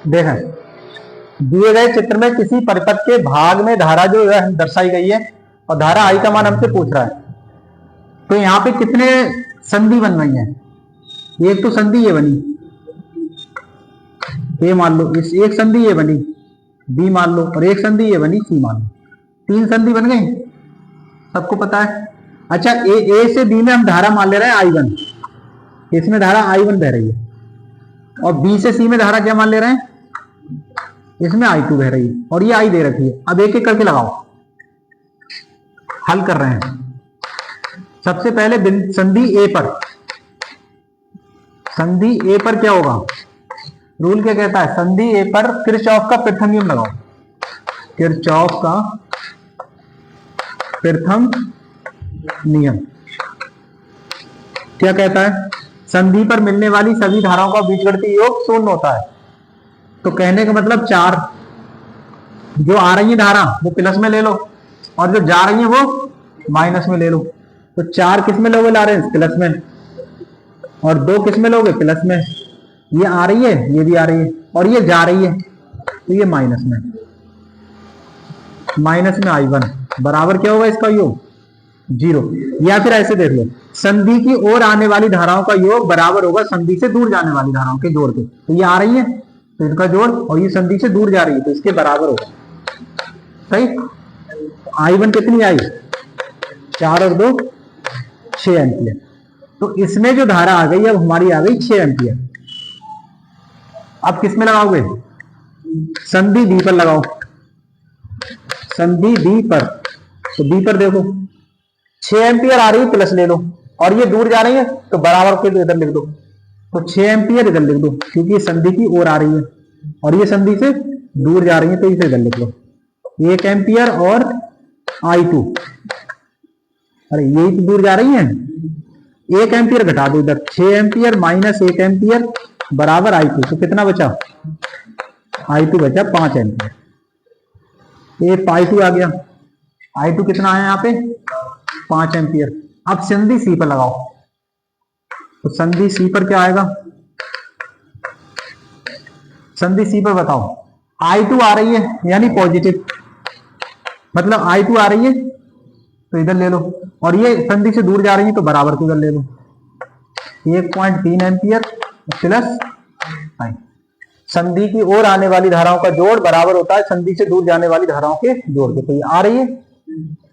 देखें, दिए गए चित्र में किसी परिपथ के भाग में धारा जो है दर्शाई गई है और धारा आई का मान हमसे पूछ रहा है। तो यहाँ पे कितने संधि बन रही हैं? एक तो संधि ये बनी, ए मान लो, इस एक संधि ये बनी, बी मान लो, और एक संधि ये बनी, सी मान लो। 3 संधि बन गई, सबको पता है। अच्छा, ए से बी में हम धारा मान ले रहे हैं I1, इसमें धारा I1 बह रही है, और बी से सी में धारा क्या मान ले रहे हैं? इसमें I2 बह रही है, और ये I दे रखी है। अब एक एक करके लगाओ, हल कर रहे हैं। सबसे पहले संधि ए पर, संधि ए पर क्या होगा? रूल क्या कहता है? संधि ए पर किरचॉफ का प्रथम नियम लगाओ, किरचॉफ का प्रथम नियम क्या कहता है? संधि पर मिलने वाली सभी धाराओं का बीजगणितीय योग शून्य होता है। तो कहने का मतलब 4 जो आ रही है धारा वो प्लस में ले लो, और जो जा रही है वो माइनस में ले लो। तो 4 किस में लोगे? ला रहे हैं प्लस में, और 2 किस में लोगे? प्लस में। ये आ रही है, ये भी आ रही है, और ये जा रही है, तो ये माइनस में, माइनस में I1 बराबर क्या होगा इसका योग? 0। या फिर ऐसे देख लो, संधि की ओर आने वाली धाराओं का योग बराबर होगा संधि से दूर जाने वाली धाराओं के जोड़ के। तो ये आ रही है तो इनका जोड़, और ये संधि से दूर जा रही है तो इसके बराबर होगा। सही। I1 कितनी आई? 4 और 2 6 एम्पियर। तो इसमें जो धारा आ गई अब हमारी आ गई 6 एम्पियर। अब किस में लगाओगे? संधि बी पर लगाओ, संधि बी पर। तो बी पर देखो 6 एम्पियर आ रही है, प्लस ले लो, और ये दूर जा रही है तो बराबर के इधर लिख दो। तो 6 एम्पियर इधर लिख दो, क्योंकि ये संधि की ओर आ रही है और ये संधि से दूर जा रही है, तो इसे इधर लिख लो 1 एम्पियर और I2। अरे यही तो दूर जा रही है, 1 एम्पियर घटा दो इधर, 6 एम्पियर माइनस 1 एम्पियर बराबर I2। तो कितना बचा? I2 बचा 5 एम्पियर। ये I2 आ गया। I2 कितना आया यहाँ पे? 5 एम्पियर। अब संधि सी पर लगाओ, तो संधि सी पर क्या आएगा? संधि सी पर बताओ। I2 आ रही है यानी पॉजिटिव, मतलब I2 आ रही है तो इधर ले लो, और ये संधि से दूर जा रही है तो बराबर को इधर ले लो। 1.3 एम्पियर प्लस I। संधि की ओर आने वाली धाराओं का जोड़ बराबर होता है संधि से दूर जाने वाली धाराओं के जोड़ के। तो ये आ रही है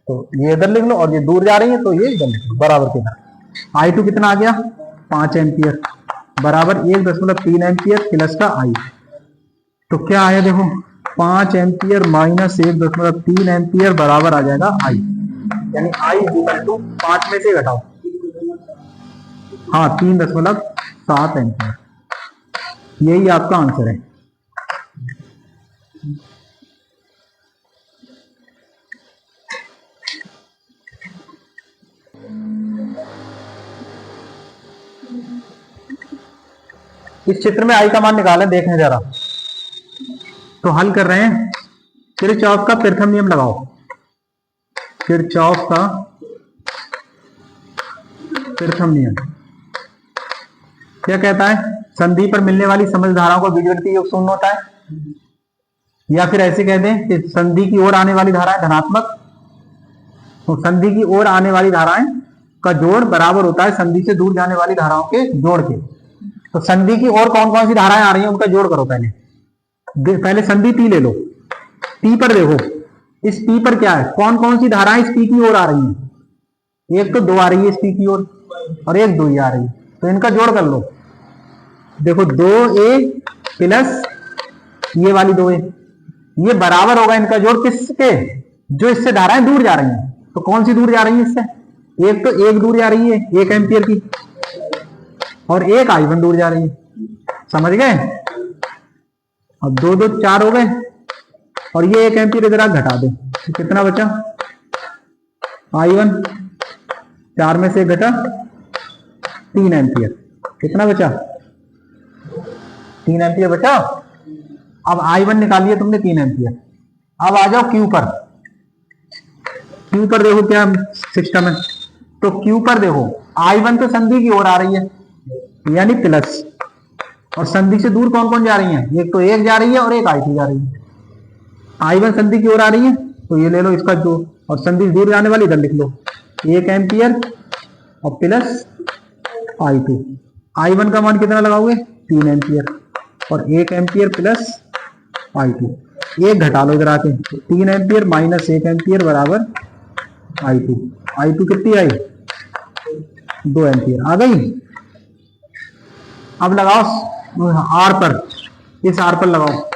तो ये इधर लिख लो, और ये दूर जा रही है तो ये इधर लिख लो, बराबर के इधर। I2 कितना आ गया? 5 एम्पियर बराबर 1.3 एम्पियर प्लस का I। तो क्या आया देखो, 5 एम्पियर माइनस 1.3 एम्पियर बराबर आ जाएगा I। यानी I इक्वल टू 5 में से घटाओ, हाँ 3.7 एम्पियर। यही आपका आंसर है। इस चित्र में I का मान निकालें, देखें जरा। तो हल कर रहे हैं, किरचॉफ का प्रथम नियम लगाओ। किरचॉफ का प्रथम नियम क्या कहता है? संधि पर मिलने वाली समस्त धाराओं का बीजगणितीय योग शून्य होता है। या फिर ऐसे कह दें कि संधि की ओर आने वाली धाराएं धनात्मक, तो संधि की ओर आने वाली धाराएं का जोड़ बराबर होता है संधि से दूर जाने वाली धाराओं के जोड़ के। तो संधि की ओर कौन कौन सी धाराएं आ रही हैं उनका जोड़ करो। पहले संधि P ले लो, P पर देखो, इस P पर क्या है? कौन कौन सी धाराएं इस P की ओर आ रही हैं? एक तो 2 आ रही है इस P की ओर, और एक 2 ही आ रही है, तो इनका जोड़ कर लो। देखो 2A प्लस ये वाली 2A, ये बराबर होगा इनका जोड़ किसके? जो इससे धाराएं दूर जा रही हैं। तो कौन सी दूर जा रही है इससे? एक तो एक दूर जा रही है 1 एम्पियर की, और एक I1 दूर जा रही है। समझ गए? अब 2 2 4 हो गए, और ये 1 एम्पियर इधर आप घटा दो, तो कितना बचा? I1 4 में से घटा 3 एम्पियर। कितना बचा? 3 एम्पियर बचा। अब I1 निकालिए तुमने 3 एम्पियर। अब आ जाओ Q पर। Q पर देखो क्या सिस्टम है। तो Q पर देखो I1 तो संधि की ओर आ रही है यानी प्लस, और संधि से दूर कौन कौन जा रही है? एक तो एक जा रही है और एक I2 जा रही है। I1 संधि की ओर आ रही है तो ये ले लो इसका जो, और संधि से दूर जाने वाली इधर लिख लो 1 एम्पियर और प्लस I2। I1 का मान कितना लगाओगे? 3 एम्पियर और 1 एम्पियर प्लस I2। एक घटा लो इधर आके, 3 एम्पियर माइनस 1 एम्पियर बराबर I2। I2 कितनी आई? 2 एम्पियर आ गई। अब लगाओ आर पर, इस आर पर लगाओ।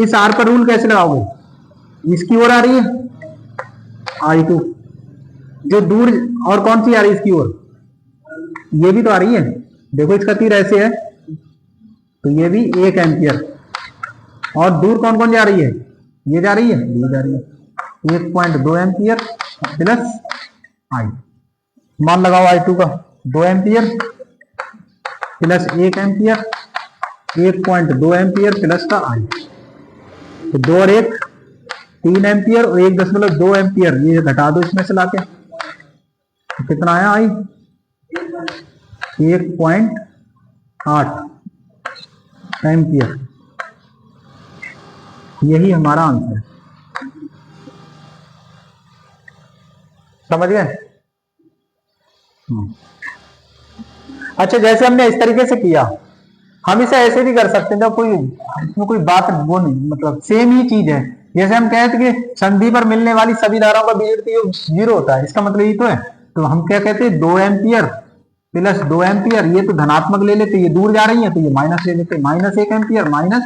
इस आर पर रूल कैसे लगाओगे? इसकी ओर आ रही है I2, जो दूर, और कौन सी आ रही है इसकी ओर? ये भी तो आ रही है, देखो इसका तीर ऐसे है तो ये भी 1 एम्पियर। और दूर कौन कौन जा रही है? ये जा रही है, ये जा रही है 1.2 एम्पियर प्लस I। मान लगाओ I2 का 2 ampere plus 1 ampere, 1.2 ampere plus का I। तो 2 और 1 3 एम्पियर और 1.2 एम्पियर, ये घटा दो इसमें से लाके, तो कितना आया I? 1.8 एम्पियर। यही हमारा आंसर है। समझ गए? अच्छा, जैसे हमने इस तरीके से किया, हम इसे ऐसे भी कर सकते हैं, तो कोई इसमें कोई बात वो नहीं, मतलब सेम ही चीज है। जैसे हम कहते हैं कि संधि पर मिलने वाली सभी धाराओं का बीजगणितीय योग 0 होता है, इसका मतलब ये तो है। तो हम क्या कहते हैं? 2 एम्पियर प्लस 2 एम्पियर, ये तो धनात्मक ले लेते, ये दूर जा रही है तो ये माइनस ले लेते, माइनस 1 एम्पियर माइनस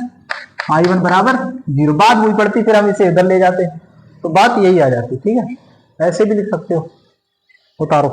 I1 बराबर 0। बात वही पड़ती, फिर हम इसे इधर ले जाते, तो बात यही आ जाती। ठीक है, ऐसे भी लिख सकते हो। उतारो।